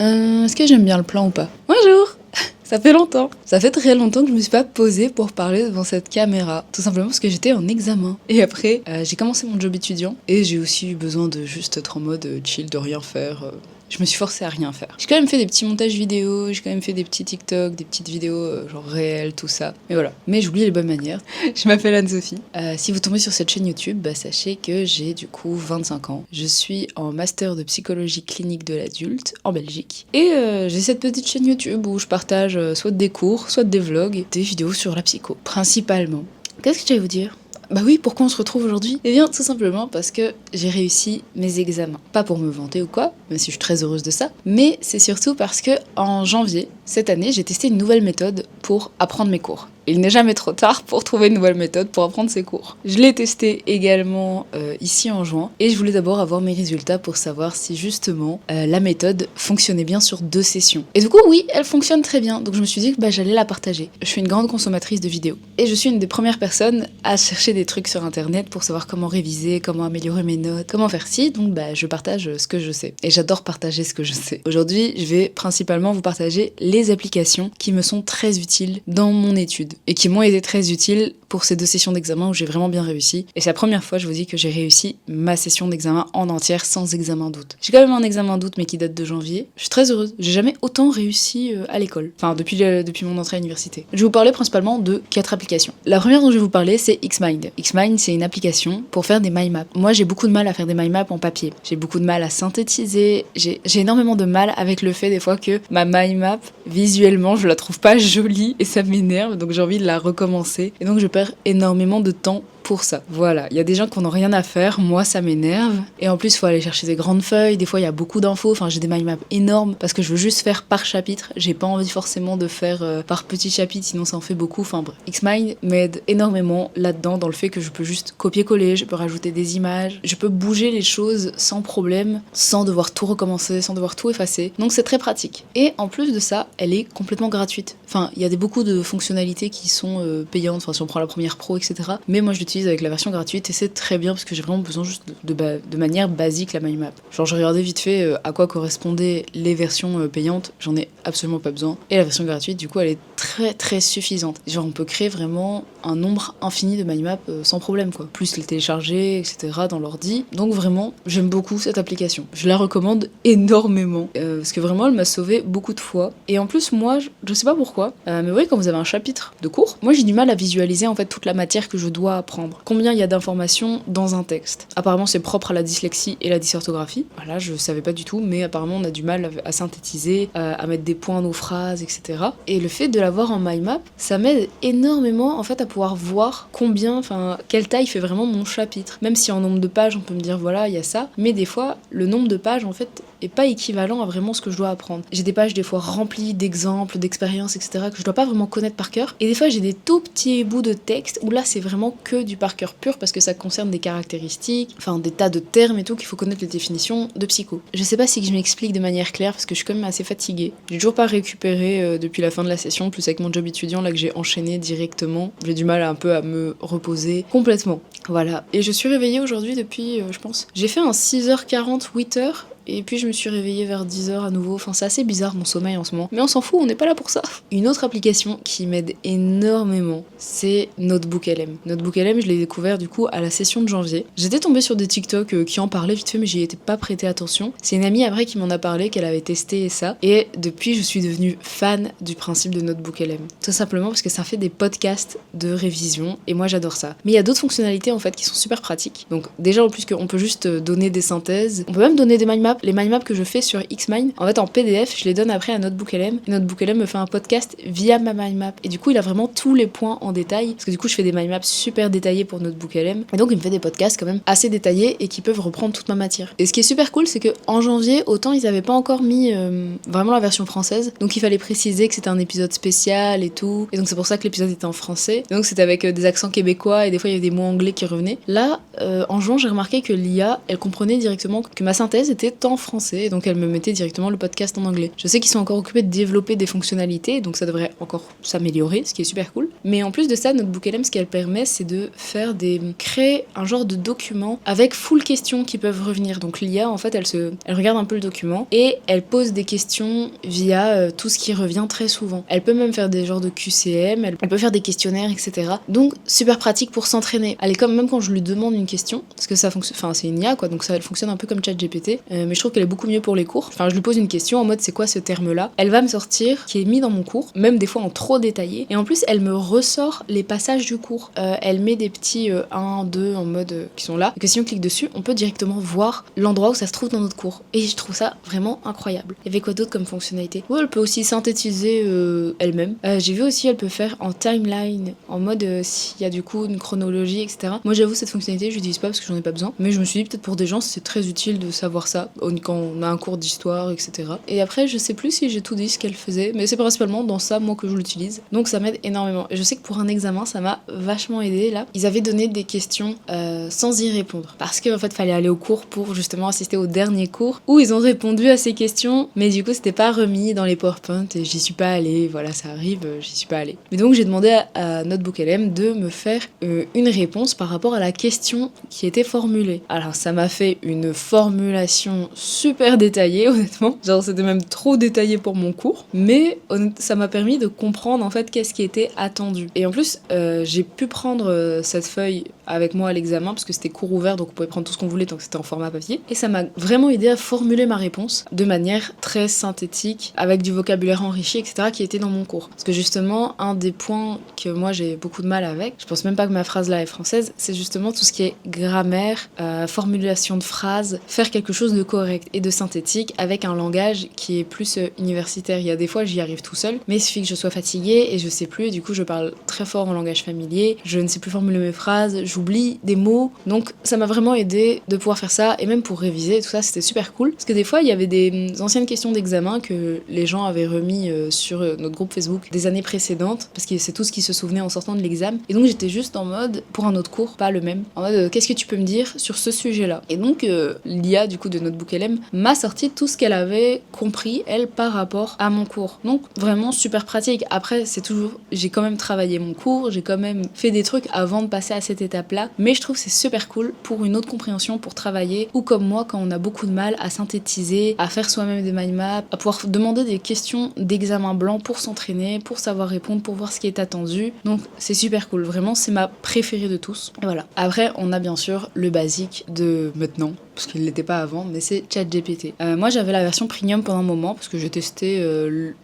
Est-ce que j'aime bien le plan ou pas? Bonjour! Ça fait longtemps. Ça fait très longtemps que je me suis pas posée pour parler devant cette caméra. Tout simplement parce que j'étais en examen. Et après, j'ai commencé mon job étudiant. Et j'ai aussi eu besoin de juste être en mode chill, de rien faire. Je me suis forcée à rien faire. J'ai quand même fait des petits montages vidéo, j'ai quand même fait des petits TikTok, des petites vidéos genre réelles, tout ça. Mais voilà. Mais j'oublie les bonnes manières. Je m'appelle Anne-Sophie. Si vous tombez sur cette chaîne YouTube, bah, sachez que j'ai du coup 25 ans. Je suis en master de psychologie clinique de l'adulte en Belgique. Et j'ai cette petite chaîne YouTube où je partage soit des cours, soit des vlogs, des vidéos sur la psycho, principalement. Qu'est-ce que j'allais vous dire? Bah oui, pourquoi on se retrouve aujourd'hui? Eh bien, tout simplement parce que j'ai réussi mes examens. Pas pour me vanter ou quoi, même si je suis très heureuse de ça, mais c'est surtout parce que en janvier, cette année, j'ai testé une nouvelle méthode pour apprendre mes cours. Il n'est jamais trop tard pour trouver une nouvelle méthode pour apprendre ses cours. Je l'ai testé également ici en juin et je voulais d'abord avoir mes résultats pour savoir si justement la méthode fonctionnait bien sur 2 sessions. Et du coup, oui, elle fonctionne très bien, donc je me suis dit que j'allais la partager. Je suis une grande consommatrice de vidéos et je suis une des premières personnes à chercher des trucs sur internet pour savoir comment réviser, comment améliorer mes notes, comment faire ci, donc je partage ce que je sais. Et j'adore partager ce que je sais. Aujourd'hui, je vais principalement vous partager les applications qui me sont très utiles dans mon étude et qui m'ont été très utiles pour ces 2 sessions d'examen où j'ai vraiment bien réussi. Et c'est la première fois, je vous dis, que j'ai réussi ma session d'examen en entière sans examen d'août. J'ai quand même un examen d'août mais qui date de janvier. Je suis très heureuse. J'ai jamais autant réussi à l'école. Enfin, depuis mon entrée à l'université. Je vais vous parler principalement de 4 applications. La première dont je vais vous parler, c'est Xmind. Xmind, c'est une application pour faire des mind maps. Moi, j'ai beaucoup de mal à faire des mind maps en papier. J'ai beaucoup de mal à synthétiser. J'ai énormément de mal avec le fait des fois que ma mind map, visuellement, je la trouve pas jolie et ça m'énerve. Donc j'ai envie de la recommencer. Et donc je perds énormément de temps pour ça. Voilà, il y a des gens qui n'ont rien à faire, moi ça m'énerve. Et en plus, il faut aller chercher des grandes feuilles, des fois il y a beaucoup d'infos, enfin j'ai des mind maps énormes parce que je veux juste faire par chapitre, j'ai pas envie forcément de faire par petit chapitre, sinon ça en fait beaucoup. Enfin bref, Xmind m'aide énormément là-dedans dans le fait que je peux juste copier-coller, je peux rajouter des images, je peux bouger les choses sans problème, sans devoir tout recommencer, sans devoir tout effacer. Donc c'est très pratique. Et en plus de ça, elle est complètement gratuite. Enfin, il y a beaucoup de fonctionnalités qui sont payantes, enfin si on prend la première pro, etc. Mais moi je l'utilise avec la version gratuite et c'est très bien parce que j'ai vraiment besoin juste de manière basique la mind map. Genre j'ai regardé vite fait à quoi correspondaient les versions payantes, j'en ai absolument pas besoin. Et la version gratuite, du coup, elle est très très suffisante. Genre on peut créer vraiment un nombre infini de mind map sans problème quoi. Plus les télécharger, etc. dans l'ordi. Donc vraiment, j'aime beaucoup cette application. Je la recommande énormément parce que vraiment elle m'a sauvé beaucoup de fois. Et en plus moi, je sais pas pourquoi, mais vous voyez quand vous avez un chapitre de cours, moi j'ai du mal à visualiser en fait toute la matière que je dois apprendre. Combien il y a d'informations dans un texte. Apparemment c'est propre à la dyslexie et la dysorthographie. Voilà, je savais pas du tout, mais apparemment on a du mal à synthétiser, à mettre des points nos phrases, etc. Et le fait de l'avoir en mind map, ça m'aide énormément en fait à pouvoir voir quelle taille fait vraiment mon chapitre. Même si en nombre de pages on peut me dire voilà il y a ça, mais des fois le nombre de pages en fait est pas équivalent à vraiment ce que je dois apprendre. J'ai des pages des fois remplies d'exemples, d'expériences, etc. que je dois pas vraiment connaître par cœur. Et des fois j'ai des tout petits bouts de texte où là c'est vraiment que du par cœur pur parce que ça concerne des caractéristiques, enfin des tas de termes et tout qu'il faut connaître les définitions de psycho. Je sais pas si je m'explique de manière claire parce que je suis quand même assez fatiguée. J'ai toujours pas récupéré depuis la fin de la session, plus avec mon job étudiant là que j'ai enchaîné directement. J'ai du mal un peu à me reposer complètement. Voilà. Et je suis réveillée aujourd'hui depuis, je pense. J'ai fait un 6h40, 8h. Et puis je me suis réveillée vers 10h à nouveau. Enfin, c'est assez bizarre mon sommeil en ce moment. Mais on s'en fout, on n'est pas là pour ça. Une autre application qui m'aide énormément, c'est Notebook LM. Notebook LM, je l'ai découvert du coup à la session de janvier. J'étais tombée sur des TikTok qui en parlaient vite fait, mais j'y étais pas prêté attention. C'est une amie après qui m'en a parlé, qu'elle avait testé et ça. Et depuis, je suis devenue fan du principe de Notebook LM. Tout simplement parce que ça fait des podcasts de révision. Et moi, j'adore ça. Mais il y a d'autres fonctionnalités en fait qui sont super pratiques. Donc déjà, en plus qu'on peut juste donner des synthèses. On peut même donner des mind maps. Les mind maps que je fais sur Xmind, en fait en PDF, je les donne après à Notebook LM. Et Notebook LM me fait un podcast via ma mind map. Et du coup, il a vraiment tous les points en détail. Parce que du coup, je fais des mind maps super détaillées pour Notebook LM. Et donc, il me fait des podcasts quand même assez détaillés et qui peuvent reprendre toute ma matière. Et ce qui est super cool, c'est que en janvier, autant ils avaient pas encore mis vraiment la version française. Donc, il fallait préciser que c'était un épisode spécial et tout. Et donc, c'est pour ça que l'épisode était en français. Et donc, c'était avec des accents québécois et des fois, il y avait des mots anglais qui revenaient. Là, en juin, j'ai remarqué que l'IA, elle comprenait directement que ma synthèse était tout en français, donc elle me mettait directement le podcast en anglais. Je sais qu'ils sont encore occupés de développer des fonctionnalités, donc ça devrait encore s'améliorer, ce qui est super cool. Mais en plus de ça, notre Book LM, ce qu'elle permet, c'est de créer un genre de document avec full questions qui peuvent revenir. Donc l'IA, en fait, elle regarde un peu le document et elle pose des questions via tout ce qui revient très souvent. Elle peut même faire des genres de QCM, elle peut faire des questionnaires, etc. Donc super pratique pour s'entraîner. Elle est comme, même quand je lui demande une question, parce que ça fonctionne, enfin c'est une IA quoi, donc ça elle fonctionne un peu comme ChatGPT, mais je trouve qu'elle est beaucoup mieux pour les cours. Enfin je lui pose une question en mode c'est quoi ce terme-là, elle va me sortir qui est mis dans mon cours, même des fois en trop détaillé, et en plus elle me ressort les passages du cours. Elle met des petits 1, 2 en mode qui sont là, et que si on clique dessus, on peut directement voir l'endroit où ça se trouve dans notre cours. Et je trouve ça vraiment incroyable. Il y avait quoi d'autre comme fonctionnalité? Ouais, elle peut aussi synthétiser elle-même. J'ai vu aussi elle peut faire en timeline, en mode s'il y a du coup une chronologie, etc. Moi j'avoue cette fonctionnalité je l'utilise pas parce que j'en ai pas besoin, mais je me suis dit peut-être pour des gens c'est très utile de savoir ça quand on a un cours d'histoire, etc. Et après je sais plus si j'ai tout dit ce qu'elle faisait, mais c'est principalement dans ça moi que je l'utilise, donc ça m'aide énormément. Et je sais que pour un examen ça m'a vachement aidé là. Ils avaient donné des questions sans y répondre parce qu'en fait fallait aller au cours pour justement assister au dernier cours où ils ont répondu à ces questions, mais du coup c'était pas remis dans les PowerPoint et j'y suis pas allée. Voilà, ça arrive, j'y suis pas allée. Mais donc j'ai demandé à notre Book LM de me faire une réponse par rapport à la question qui était formulée. Alors ça m'a fait une formulation super détaillée honnêtement, genre c'était même trop détaillé pour mon cours, mais ça m'a permis de comprendre en fait qu'est-ce qui était attendu. Et en plus j'ai pu prendre cette feuille avec moi à l'examen parce que c'était cours ouvert donc on pouvait prendre tout ce qu'on voulait donc c'était en format papier, et ça m'a vraiment aidé à formuler ma réponse de manière très synthétique avec du vocabulaire enrichi, etc. qui était dans mon cours. Parce que justement un des points que moi j'ai beaucoup de mal avec, je pense même pas que ma phrase là est française, c'est justement tout ce qui est grammaire, formulation de phrases, faire quelque chose de correct et de synthétique avec un langage qui est plus universitaire. Il y a des fois j'y arrive tout seul, mais il suffit que je sois fatiguée et je sais plus, et du coup je parle très fort en langage familier, je ne sais plus formuler mes phrases, j'oublie des mots, donc ça m'a vraiment aidé de pouvoir faire ça, et même pour réviser tout ça c'était super cool, parce que des fois il y avait des anciennes questions d'examen que les gens avaient remis sur notre groupe Facebook des années précédentes, parce que c'est tout ce qui se souvenait en sortant de l'examen, et donc j'étais juste en mode, pour un autre cours, pas le même, en mode qu'est-ce que tu peux me dire sur ce sujet-là. Et donc l'IA du coup de notre Book LM m'a sorti tout ce qu'elle avait compris elle par rapport à mon cours, donc vraiment super pratique. Après c'est toujours, j'ai quand même travaillé mon cours, j'ai quand même fait des trucs avant de passer à cette étape-là, mais je trouve que c'est super cool pour une autre compréhension, pour travailler, ou comme moi quand on a beaucoup de mal à synthétiser, à faire soi-même des mind maps, à pouvoir demander des questions d'examen blanc pour s'entraîner, pour savoir répondre, pour voir ce qui est attendu. Donc c'est super cool, vraiment c'est ma préférée de tous. Et voilà. Après on a bien sûr le basique de maintenant, parce qu'il l'était pas avant, mais c'est ChatGPT. Moi j'avais la version premium pendant un moment parce que j'ai testé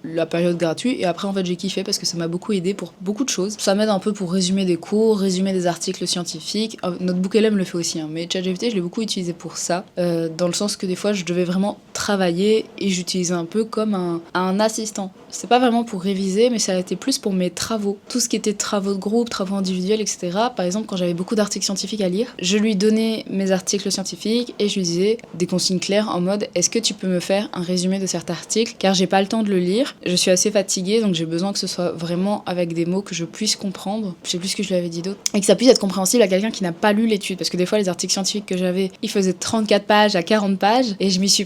la période gratuite, et après en fait j'ai kiffé parce que ça m'a beaucoup aidé pour beaucoup de choses. Ça m'aide un peu pour résumer des cours, résumer des articles scientifiques. Notre Book LM le fait aussi, hein, mais ChatGPT je l'ai beaucoup utilisé pour ça, dans le sens que des fois je devais vraiment travailler et j'utilisais un peu comme un assistant. C'est pas vraiment pour réviser, mais ça a été plus pour mes travaux. Tout ce qui était travaux de groupe, travaux individuels, etc. Par exemple, quand j'avais beaucoup d'articles scientifiques à lire, je lui donnais mes articles scientifiques et je lui disais des consignes claires en mode est-ce que tu peux me faire un résumé de cet article, car j'ai pas le temps de le lire, je suis assez fatiguée donc j'ai besoin que ce soit vraiment avec des mots que je puisse comprendre. Je sais plus ce que je lui avais dit d'autre, et que ça puisse être compréhensible à quelqu'un qui n'a pas lu l'étude, parce que des fois les articles scientifiques que j'avais ils faisaient 34 pages à 40 pages et je me suis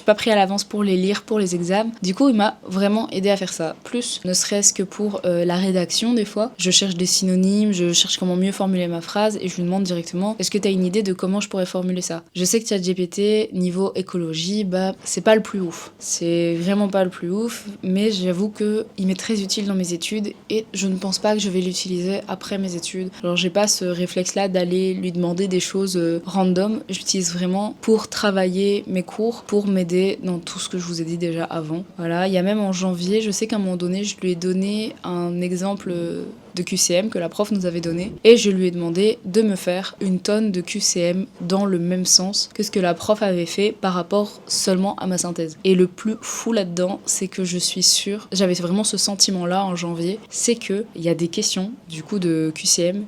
pas pris à l'avance pour les lire pour les examens. Du coup il m'a vraiment aidé à faire ça, plus ne serait-ce que pour la rédaction. Des fois je cherche des synonymes, je cherche comment mieux formuler ma phrase et je lui demande directement est-ce que t'as une idée de comment je pourrais formuler ça. Je sais que ChatGPT niveau écologie c'est pas le plus ouf, c'est vraiment pas le plus ouf, mais j'avoue que il m'est très utile dans mes études et je ne pense pas que je vais l'utiliser après mes études. Alors j'ai pas ce réflexe là d'aller lui demander des choses random, j'utilise vraiment pour travailler mes cours, pour m'aider dans tout ce que je vous ai dit déjà avant. Voilà, il y a même en janvier, je sais qu'à un moment donné je lui ai donné un exemple de QCM que la prof nous avait donné, et je lui ai demandé de me faire une tonne de QCM dans le même sens que ce que la prof avait fait par rapport seulement à ma synthèse. Et le plus fou là-dedans, c'est que je suis sûre, j'avais vraiment ce sentiment-là en janvier, c'est que il y a des questions du coup de QCM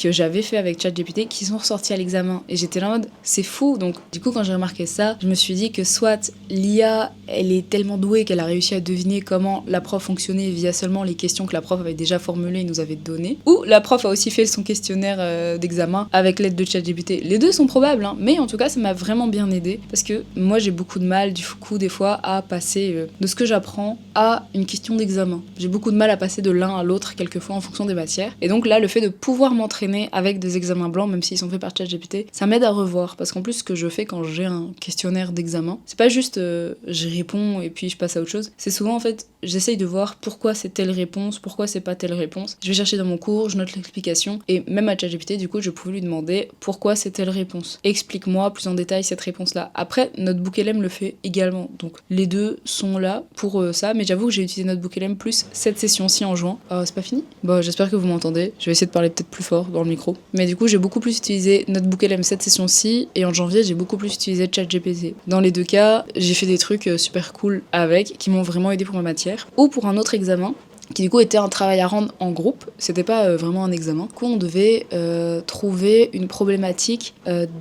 que j'avais fait avec ChatGPT qui sont ressorties à l'examen, et j'étais là en mode c'est fou. Donc du coup quand j'ai remarqué ça, je me suis dit que soit l'IA elle est tellement douée qu'elle a réussi à deviner comment la prof fonctionnait via seulement les questions que la prof avait déjà formulées, nous avait donné, ou la prof a aussi fait son questionnaire d'examen avec l'aide de ChatGPT. Les deux sont probables, hein, mais en tout cas ça m'a vraiment bien aidé parce que moi j'ai beaucoup de mal du coup des fois à passer de ce que j'apprends à une question d'examen. J'ai beaucoup de mal à passer de l'un à l'autre quelquefois en fonction des matières. Et donc là, le fait de pouvoir m'entraîner avec des examens blancs, même s'ils sont faits par ChatGPT, ça m'aide à revoir. Parce qu'en plus, ce que je fais quand j'ai un questionnaire d'examen, c'est pas juste je réponds et puis je passe à autre chose. C'est souvent en fait, j'essaye de voir pourquoi c'est telle réponse, pourquoi c'est pas telle réponse. Je vais chercher dans mon cours, je note l'explication. Et même à ChatGPT, du coup, je pouvais lui demander pourquoi c'est telle réponse. Explique-moi plus en détail cette réponse-là. Après, NotebookLM le fait également. Donc les deux sont là pour ça. Mais j'avoue que j'ai utilisé NotebookLM plus cette session-ci en juin. C'est pas fini ? Bon, j'espère que vous m'entendez. Je vais essayer de parler peut-être plus fort dans le micro. Mais du coup, j'ai beaucoup plus utilisé NotebookLM cette session-ci. Et en janvier, j'ai beaucoup plus utilisé ChatGPT. Dans les deux cas, j'ai fait des trucs super cool avec, qui m'ont vraiment aidé pour ma matière. Ou pour un autre examen, qui du coup était un travail à rendre en groupe, c'était pas vraiment un examen. Du coup, on devait trouver une problématique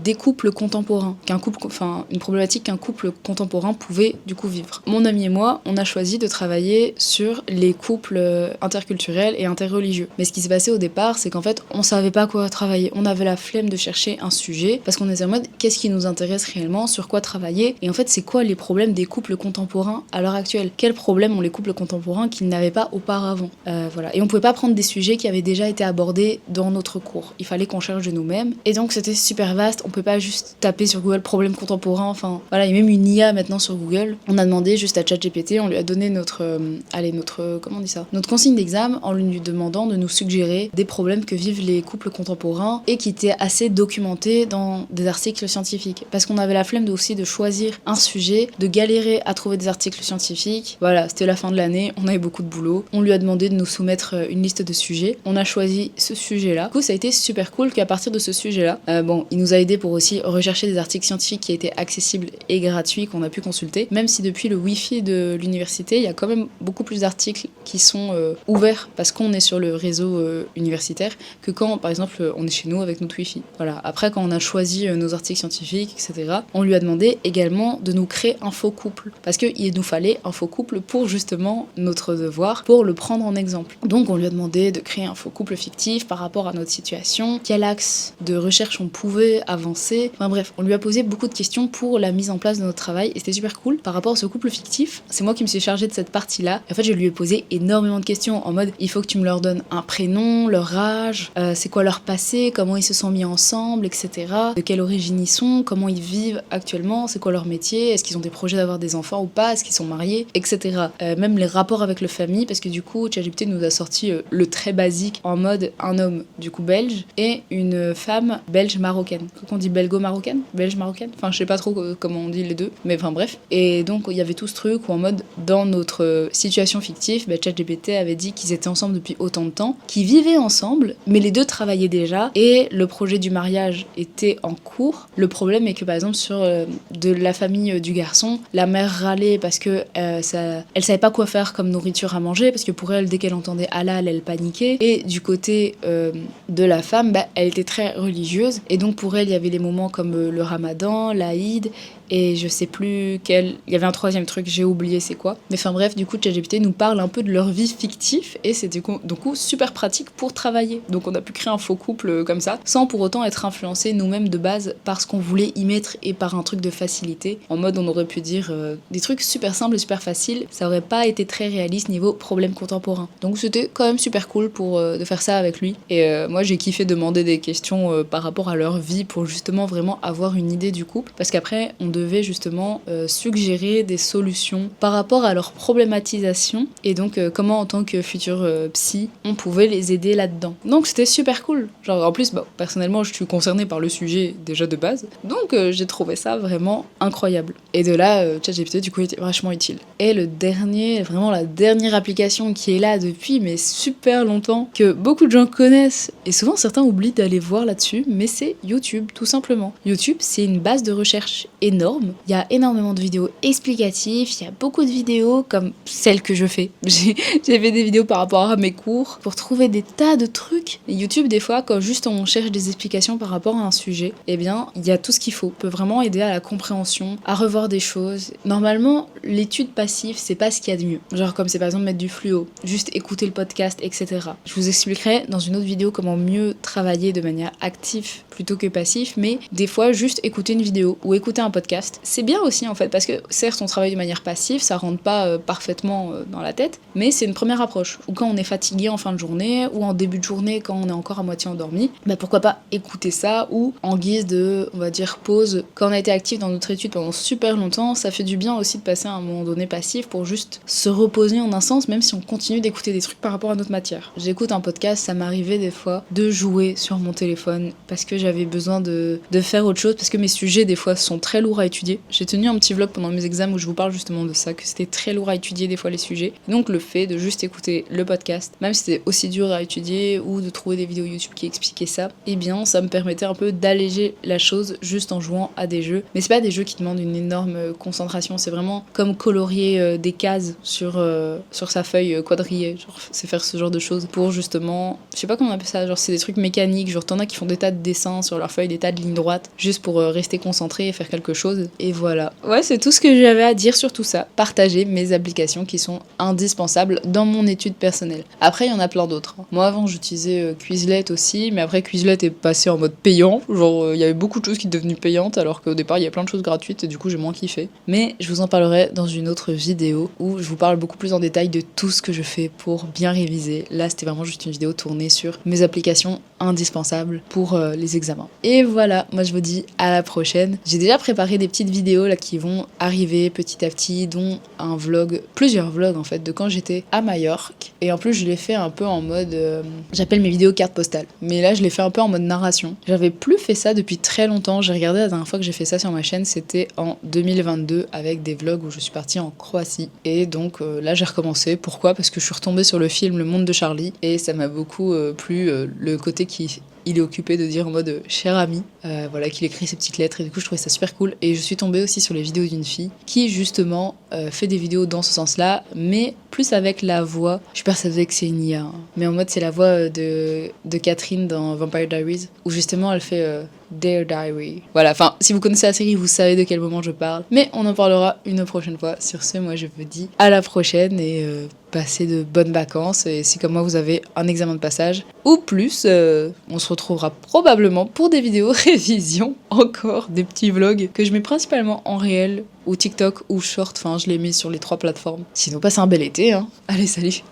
des couples contemporains, une problématique qu'un couple contemporain pouvait du coup vivre. Mon ami et moi, on a choisi de travailler sur les couples interculturels et interreligieux. Mais ce qui s'est passé au départ, c'est qu'en fait, on savait pas quoi travailler. On avait la flemme de chercher un sujet, parce qu'on était en mode, qu'est-ce qui nous intéresse réellement, sur quoi travailler, et en fait, c'est quoi les problèmes des couples contemporains à l'heure actuelle ? Quels problèmes ont les couples contemporains qu'ils n'avaient pas auparavant ? Voilà. Et on pouvait pas prendre des sujets qui avaient déjà été abordés dans notre cours. Il fallait qu'on cherche de nous-mêmes. Et donc c'était super vaste. On peut pas juste taper sur Google problème contemporain. Enfin voilà, il y a même une IA maintenant sur Google. On a demandé juste à ChatGPT, on lui a donné notre consigne d'examen en lui demandant de nous suggérer des problèmes que vivent les couples contemporains et qui étaient assez documentés dans des articles scientifiques. Parce qu'on avait la flemme aussi de choisir un sujet, de galérer à trouver des articles scientifiques. Voilà, c'était la fin de l'année, on avait beaucoup de boulot. On lui a demandé de nous soumettre une liste de sujets. On a choisi ce sujet-là. Du coup, ça a été super cool qu'à partir de ce sujet-là, il nous a aidé pour aussi rechercher des articles scientifiques qui étaient accessibles et gratuits qu'on a pu consulter. Même si depuis le Wi-Fi de l'université, il y a quand même beaucoup plus d'articles qui sont ouverts parce qu'on est sur le réseau universitaire que quand, par exemple, on est chez nous avec notre Wi-Fi. Voilà. Après, quand on a choisi nos articles scientifiques, etc., on lui a demandé également de nous créer un faux couple parce qu'il nous fallait un faux couple pour justement notre devoir, pour le prendre en exemple. Donc on lui a demandé de créer un faux couple fictif par rapport à notre situation, quel axe de recherche on pouvait avancer, enfin bref, on lui a posé beaucoup de questions pour la mise en place de notre travail et c'était super cool. Par rapport à ce couple fictif, c'est moi qui me suis chargée de cette partie-là. En fait, je lui ai posé énormément de questions en mode, il faut que tu me leur donnes un prénom, leur âge, c'est quoi leur passé, comment ils se sont mis ensemble, etc. De quelle origine ils sont, comment ils vivent actuellement, c'est quoi leur métier, est-ce qu'ils ont des projets d'avoir des enfants ou pas, est-ce qu'ils sont mariés, etc. Même les rapports avec leur famille, parce que du coup, ChatGPT nous a sorti le très basique en mode un homme du coup belge et une femme belge-marocaine. Quand on dit belgo-marocaine, belge-marocaine, enfin je sais pas trop comment on dit les deux, mais enfin bref. Et donc il y avait tout ce truc où en mode dans notre situation fictive, ChatGPT avait dit qu'ils étaient ensemble depuis autant de temps, qu'ils vivaient ensemble, mais les deux travaillaient déjà et le projet du mariage était en cours. Le problème est que par exemple sur de la famille du garçon, la mère râlait parce que elle savait pas quoi faire comme nourriture à manger, parce que pour elle, dès qu'elle entendait halal, elle paniquait. Et du côté de la femme, elle était très religieuse. Et donc pour elle, il y avait les moments comme le ramadan, l'Aïd, et je sais plus quel... Il y avait un troisième truc, j'ai oublié c'est quoi. Mais enfin bref, du coup, ChatGPT nous parle un peu de leur vie fictive, et c'est du coup super pratique pour travailler. Donc on a pu créer un faux couple comme ça, sans pour autant être influencé nous-mêmes de base par ce qu'on voulait y mettre et par un truc de facilité. En mode, on aurait pu dire des trucs super simples et super faciles, ça aurait pas été très réaliste niveau problème contemporain. Donc c'était quand même super cool de faire ça avec lui. Et moi j'ai kiffé demander des questions par rapport à leur vie pour justement vraiment avoir une idée du couple. Parce qu'après on devait justement suggérer des solutions par rapport à leur problématisation. Et donc comment en tant que futur psy on pouvait les aider là-dedans. Donc c'était super cool. Genre en plus personnellement je suis concernée par le sujet déjà de base. Donc j'ai trouvé ça vraiment incroyable. Et de là ChatGPT du coup était vachement utile. Et vraiment la dernière application qui est là depuis mais super longtemps, que beaucoup de gens connaissent et souvent certains oublient d'aller voir là-dessus, mais c'est YouTube tout simplement. YouTube c'est une base de recherche énorme énorme. Il y a énormément de vidéos explicatives, il y a beaucoup de vidéos comme celles que je fais. J'ai fait des vidéos par rapport à mes cours pour trouver des tas de trucs. Et YouTube, des fois, quand juste on cherche des explications par rapport à un sujet, eh bien, il y a tout ce qu'il faut. Ça peut vraiment aider à la compréhension, à revoir des choses. Normalement, l'étude passive, c'est pas ce qu'il y a de mieux. Genre comme c'est par exemple mettre du fluo, juste écouter le podcast, etc. Je vous expliquerai dans une autre vidéo comment mieux travailler de manière active plutôt que passif, mais des fois juste écouter une vidéo ou écouter un podcast, c'est bien aussi en fait, parce que certes on travaille de manière passive, ça rentre pas parfaitement dans la tête, mais c'est une première approche. Ou quand on est fatigué en fin de journée, ou en début de journée quand on est encore à moitié endormi, bah pourquoi pas écouter ça, ou en guise de, on va dire, pause. Quand on a été actif dans notre étude pendant super longtemps, ça fait du bien aussi de passer à un moment donné passif pour juste se reposer en un sens, même si on continue d'écouter des trucs par rapport à notre matière. J'écoute un podcast, ça m'arrivait des fois de jouer sur mon téléphone parce que j'avais besoin de faire autre chose, parce que mes sujets des fois sont très lourds à étudier. J'ai tenu un petit vlog pendant mes examens où je vous parle justement de ça, que c'était très lourd à étudier des fois les sujets. Donc le fait de juste écouter le podcast, même si c'était aussi dur à étudier, ou de trouver des vidéos YouTube qui expliquaient ça, eh bien ça me permettait un peu d'alléger la chose juste en jouant à des jeux. Mais c'est pas des jeux qui demandent une énorme concentration, c'est vraiment comme colorier des cases sur sa feuille quadrillée. Genre c'est faire ce genre de choses pour justement, je sais pas comment on appelle ça, genre c'est des trucs mécaniques, genre t'en as qui font des tas de dessins sur leur feuille, des tas de lignes droites, juste pour rester concentré et faire quelque chose. Et voilà. Ouais, c'est tout ce que j'avais à dire sur tout ça. Partager mes applications qui sont indispensables dans mon étude personnelle. Après, il y en a plein d'autres. Moi, avant, j'utilisais Quizlet aussi, mais après, Quizlet est passé en mode payant. Genre, il y avait beaucoup de choses qui sont devenues payantes, alors qu'au départ, il y a plein de choses gratuites, et du coup, j'ai moins kiffé. Mais je vous en parlerai dans une autre vidéo où je vous parle beaucoup plus en détail de tout ce que je fais pour bien réviser. Là, c'était vraiment juste une vidéo tournée sur mes applications indispensables pour les examens. Et voilà, moi je vous dis à la prochaine. J'ai déjà préparé des petites vidéos là qui vont arriver petit à petit, dont un vlog, plusieurs vlogs en fait, de quand j'étais à Majorque. Et en plus je l'ai fait un peu en mode, j'appelle mes vidéos carte postale. Mais là je l'ai fait un peu en mode narration. J'avais plus fait ça depuis très longtemps. J'ai regardé la dernière fois que j'ai fait ça sur ma chaîne, c'était en 2022 avec des vlogs où je suis partie en Croatie. Et donc là j'ai recommencé. Pourquoi ? Parce que je suis retombée sur le film Le Monde de Charlie et ça m'a beaucoup plu, le côté qui il est occupé de dire en mode cher ami, voilà, qu'il écrit ses petites lettres, et du coup je trouvais ça super cool. Et je suis tombée aussi sur les vidéos d'une fille qui justement fait des vidéos dans ce sens-là, mais plus avec la voix. Je suis persuadée que c'est une IA, hein, mais en mode c'est la voix de Catherine dans Vampire Diaries, où justement elle fait Dear Diary. Voilà, enfin si vous connaissez la série, vous savez de quel moment je parle, mais on en parlera une prochaine fois. Sur ce, moi je vous dis à la prochaine et passez de bonnes vacances. Et si comme moi vous avez un examen de passage ou plus, on se retrouvera probablement pour des vidéos révision, encore des petits vlogs que je mets principalement en réel ou TikTok ou short, enfin je les mets sur les 3 plateformes. Sinon passez un bel été, hein. Allez, salut.